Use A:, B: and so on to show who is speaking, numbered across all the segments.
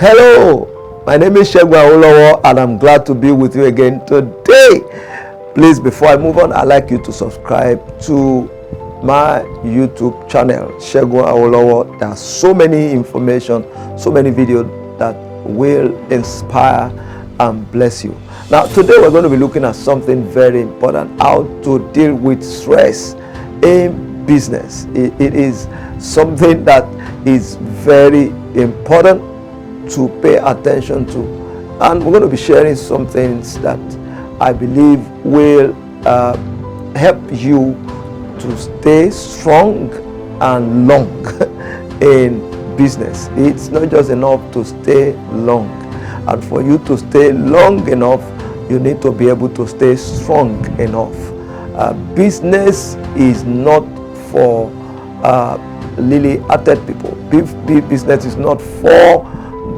A: Hello, my name is Segun Awolowo and I'm glad to be with you again today. Please, before I move on, I'd like you to subscribe to my YouTube channel, Segun Awolowo. There are so many information, so many videos that will inspire and bless you. Now, today we're going to be looking at something very important, how to deal with stress in business. It is something that is very important to pay attention to, and we're going to be sharing some things that I believe will help you to stay strong and long in business. It's not just enough to stay long, and for you to stay long enough, you need to be able to stay strong enough. Business is not for lily-hearted people. Business is not for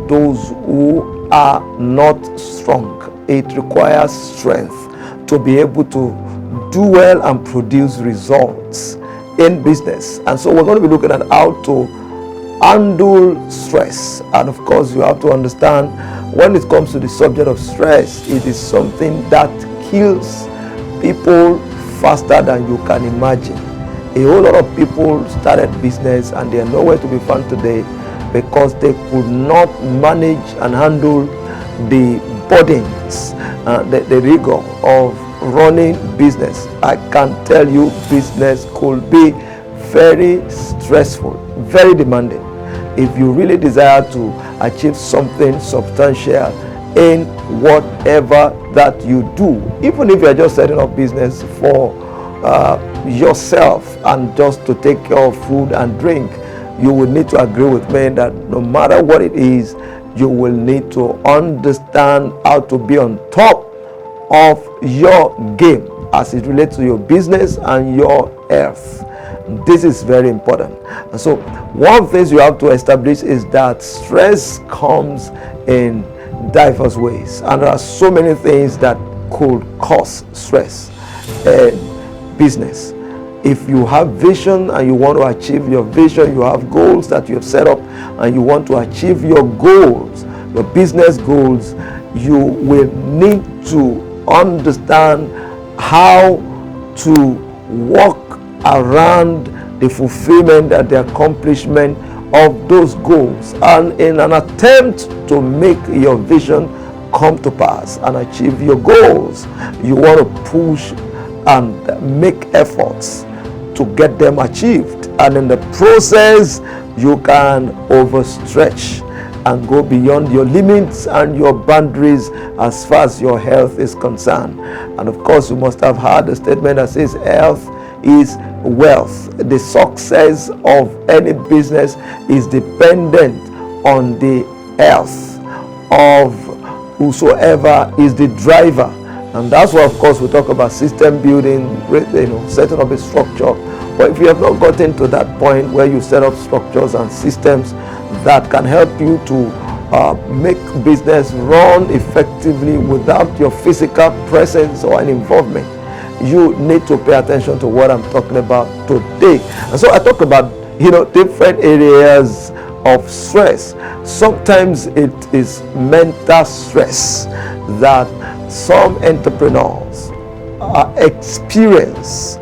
A: those who are not strong. It requires strength to be able to do well and produce results in business. And so we're going to be looking at how to handle stress. And of course, you have to understand, when it comes to the subject of stress, it is something that kills people faster than you can imagine. A whole lot of people started business and they are nowhere to be found today because they could not manage and handle the burdens, the rigor of running business. I can tell you, business could be very stressful, very demanding. If you really desire to achieve something substantial in whatever that you do, even if you're just setting up business for yourself and just to take care of food and drink, you will need to agree with me that no matter what it is, you will need to understand how to be on top of your game as it relates to your business and your health. This is very important. And so one of the things you have to establish is that stress comes in diverse ways, and there are so many things that could cause stress in business. If you have vision and you want to achieve your vision, you have goals that you have set up and you want to achieve your goals, your business goals, you will need to understand how to work around the fulfillment and the accomplishment of those goals. And in an attempt to make your vision come to pass and achieve your goals, you want to push and make efforts to get them achieved, and in the process you can overstretch and go beyond your limits and your boundaries as far as your health is concerned. And of course, you must have heard the statement that says health is wealth. The success of any business is dependent on the health of whosoever is the driver. And that's why, of course, we talk about system building, setting up a structure. But if you have not gotten to that point where you set up structures and systems that can help you to make business run effectively without your physical presence or an involvement, you need to pay attention to what I'm talking about today. And so I talk about, different areas of stress. Sometimes it is mental stress that some entrepreneurs experience.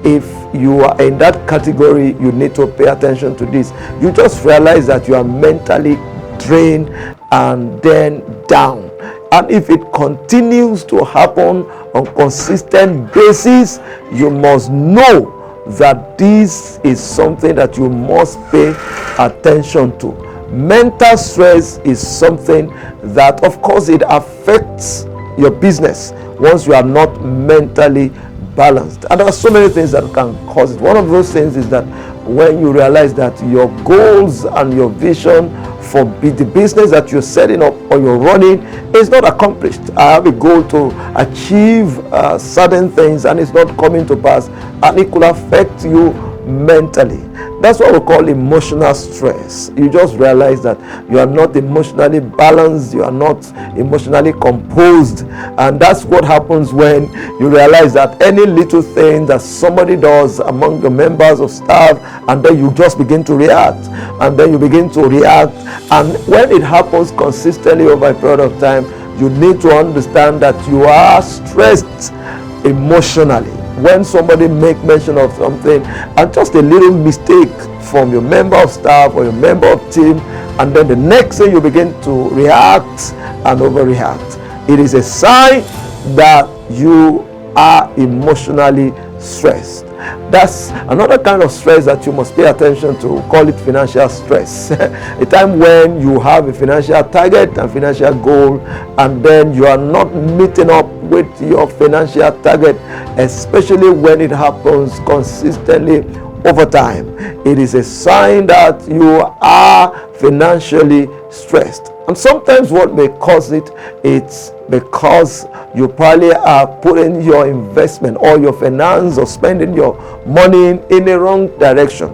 A: If you are in that category, you need to pay attention to this. You just realize that you are mentally drained and then down. And if it continues to happen on a consistent basis, you must know that this is something that you must pay attention to. Mental stress is something that, of course, it affects your business once you are not mentally balanced. And there are so many things that can cause it. One of those things is that when you realize that your goals and your vision for the business that you're setting up or you're running is not accomplished. I have a goal to achieve certain things and it's not coming to pass, and it could affect you mentally. That's what we call emotional stress. You just realize that you are not emotionally balanced, you are not emotionally composed, and that's what happens when you realize that any little thing that somebody does among the members of staff, and then you just begin to react, and then you begin to react, and when it happens consistently over a period of time, you need to understand that you are stressed emotionally. When somebody make mention of something and just a little mistake from your member of staff or your member of team, and then the next thing you begin to react and overreact, it is a sign that you are emotionally stressed. That's another kind of stress that you must pay attention to. We call it financial stress. A time when you have a financial target and financial goal, and then you are not meeting up with your financial target, especially when it happens consistently over time. It is a sign that you are financially stressed. And sometimes what may cause it, it's because you probably are putting your investment or your finance or spending your money in the wrong direction,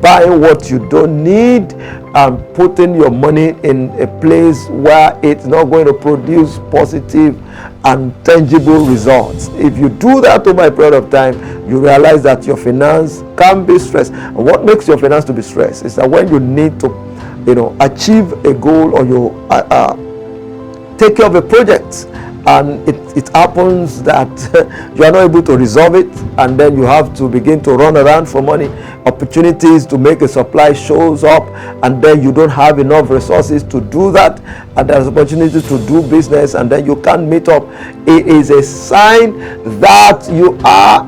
A: buying what you don't need and putting your money in a place where it's not going to produce positive and tangible results. If you do that over a period of time, you realize that your finance can be stressed. And what makes your finance to be stressed is that when you need to achieve a goal, or you take care of a project, and it happens that you are not able to resolve it, and then you have to begin to run around for money. Opportunities to make a supply shows up, and then you don't have enough resources to do that, and there's opportunities to do business, and then you can't meet up. It is a sign that you are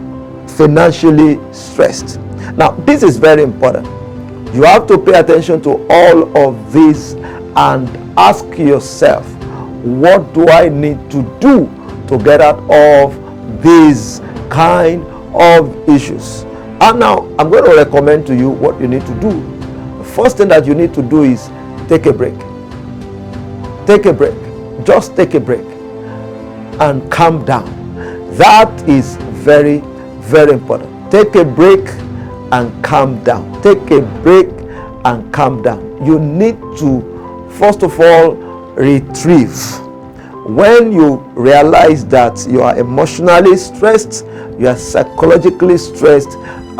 A: financially stressed. Now, this is very important. You have to pay attention to all of this and ask yourself, what do I need to do to get out of these kind of issues? And now I'm going to recommend to you what you need to do. The first thing that you need to do is take a break. Take a break. Just take a break and calm down. That is very, very important. Take a break and calm down. Take a break and calm down. You need to, first of all, retrieve. When you realize that you are emotionally stressed, you are psychologically stressed,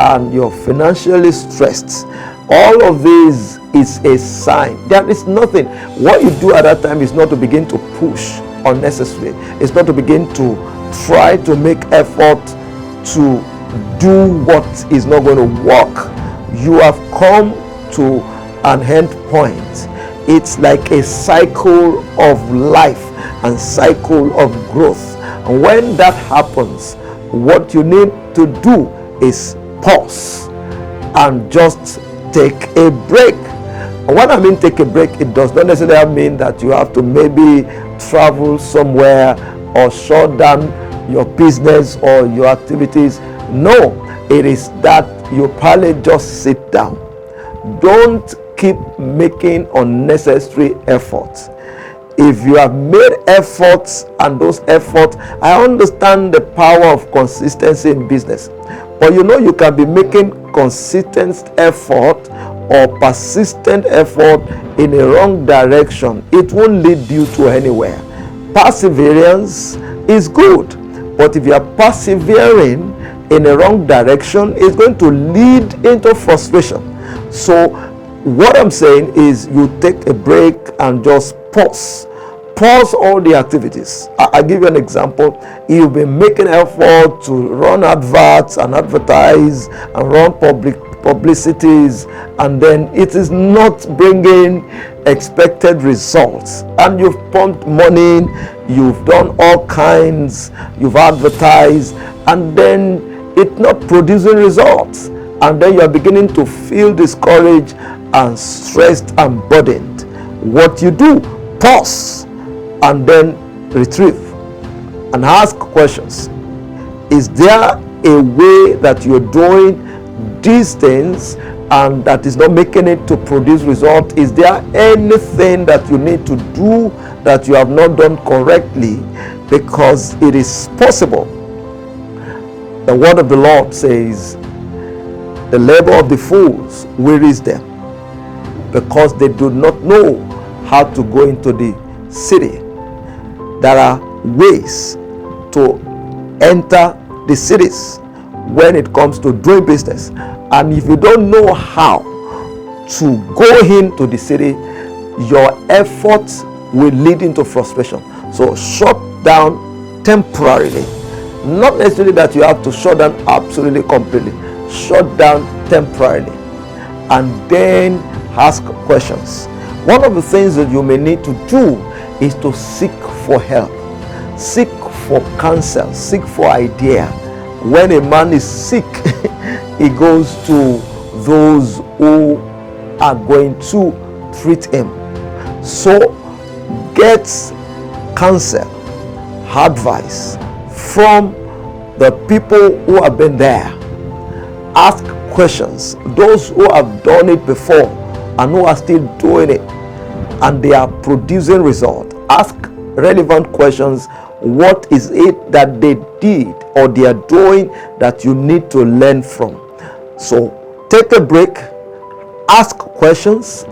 A: and you're financially stressed, all of this is a sign. There is nothing. What you do at that time is not to begin to push unnecessarily. It's not to begin to try to make effort to do what is not going to work. You have come to an end point. It's like a cycle of life and cycle of growth. And when that happens, what you need to do is pause and just take a break. And when I mean take a break, it does not necessarily mean that you have to maybe travel somewhere or shut down your business or your activities. No, it is that you probably just sit down. Don't keep making unnecessary efforts. If you have made efforts, and those efforts, I understand the power of consistency in business, but you can be making consistent effort or persistent effort in a wrong direction. It won't lead you to anywhere. Perseverance is good, but if you are persevering in a wrong direction, it's going to lead into frustration. So what I'm saying is, you take a break and just pause all the activities. I'll give you an example. You've been making effort to run adverts and advertise and run publicities, and then it is not bringing expected results, and you've pumped money, you've done all kinds, you've advertised, and then it's not producing results, and then you're beginning to feel discouraged and stressed and burdened. What you do, pause and then retrieve and ask questions. Is there a way that you're doing these things and that is not making it to produce result? Is there anything that you need to do that you have not done correctly? Because it is possible. The word of the Lord says, The labor of the fools wearies them, because they do not know how to go into the city. There are ways to enter the cities when it comes to doing business, and if you don't know how to go into the city, your efforts will lead into frustration. So shut down temporarily. Not necessarily that you have to shut down absolutely completely. Shut down temporarily, and then ask questions. One of the things that you may need to do is to seek for help, seek for counsel, seek for idea. When a man is sick, he goes to those who are going to treat him. So get counsel, advice from the people who have been there. Ask questions. Those who have done it before and who are still doing it, and they are producing results. Ask relevant questions. What is it that they did or they are doing that you need to learn from? So take a break, ask questions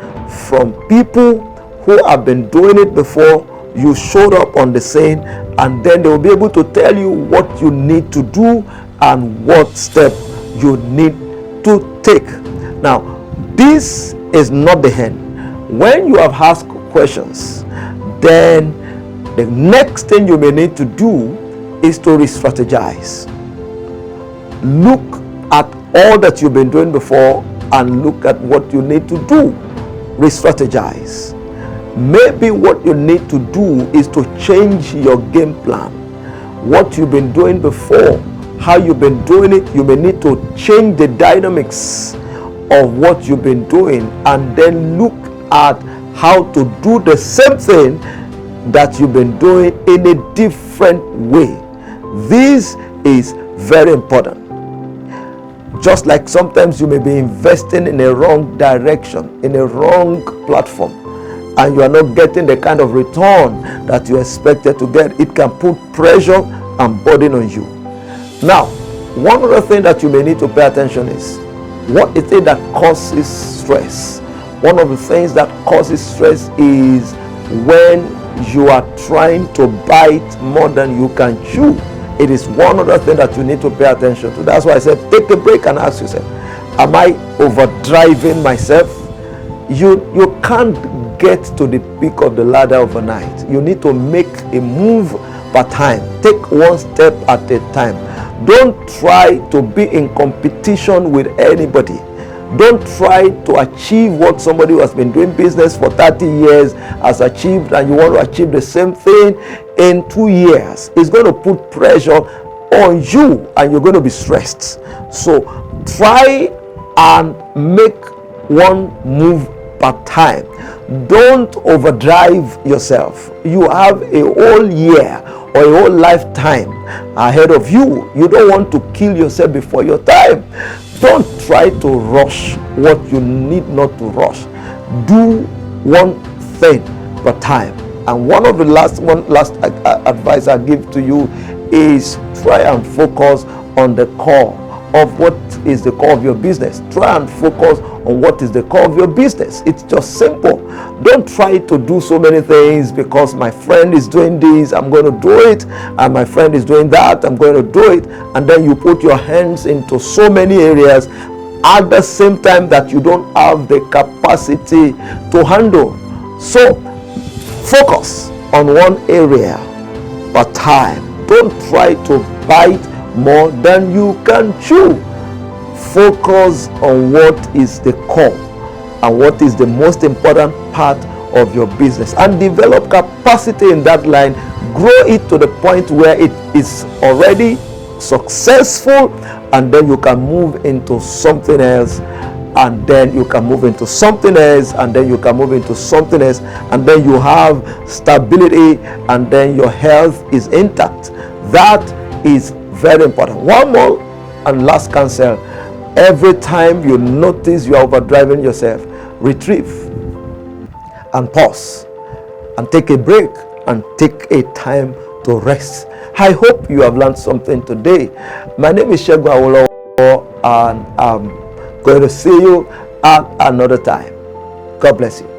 A: from people who have been doing it before you showed up on the scene, and then they will be able to tell you what you need to do and what step you need to take. Now, this is not the end. When you have asked questions, then the next thing you may need to do is to re-strategize. Look at all that you've been doing before and look at what you need to do. Re-strategize. Maybe what you need to do is to change your game plan. What you've been doing before, how you've been doing it, you may need to change the dynamics of what you've been doing, and then look at how to do the same thing that you've been doing in a different way. This is very important. Just like sometimes you may be investing in a wrong direction, in a wrong platform, and you are not getting the kind of return that you expected to get, it can put pressure and burden on you. Now, one other thing that you may need to pay attention is, what is it that causes stress? One of the things that causes stress is when you are trying to bite more than you can chew. It is one other thing that you need to pay attention to. That's why I said take a break and ask yourself, am I overdriving myself? You can't get to the peak of the ladder overnight. You need to make a move per time. Take one step at a time. Don't try to be in competition with anybody. Don't try to achieve what somebody who has been doing business for 30 years has achieved, and you want to achieve the same thing in 2 years. It's going to put pressure on you and you're going to be stressed. So try and make one move per time. Don't overdrive yourself. You have a whole year or a whole lifetime ahead of you. You don't want to kill yourself before your time. Don't try to rush what you need not to rush. Do one thing per time. And one of the last advice I give to you is try and focus on the core of what is the core of your business. Try and focus on what is the core of your business. It's just simple. Don't try to do so many things because my friend is doing this, I'm going to do it, and my friend is doing that, I'm going to do it, and then you put your hands into so many areas at the same time that you don't have the capacity to handle. So focus on one area per time. Don't try to bite more than you can chew. Focus on what is the core and what is the most important part of your business, and develop capacity in that line. Grow it to the point where it is already successful, and then you can move into something else, and then you can move into something else, and then you can move into something else, and then you have stability, and then your health is intact. That is very important. One more and last counsel: every time you notice you are overdriving yourself, retrieve and pause and take a break and take a time to rest. I hope you have learned something today. My name is Segun Awolowo, and I'm Going to see you at another time. God bless you.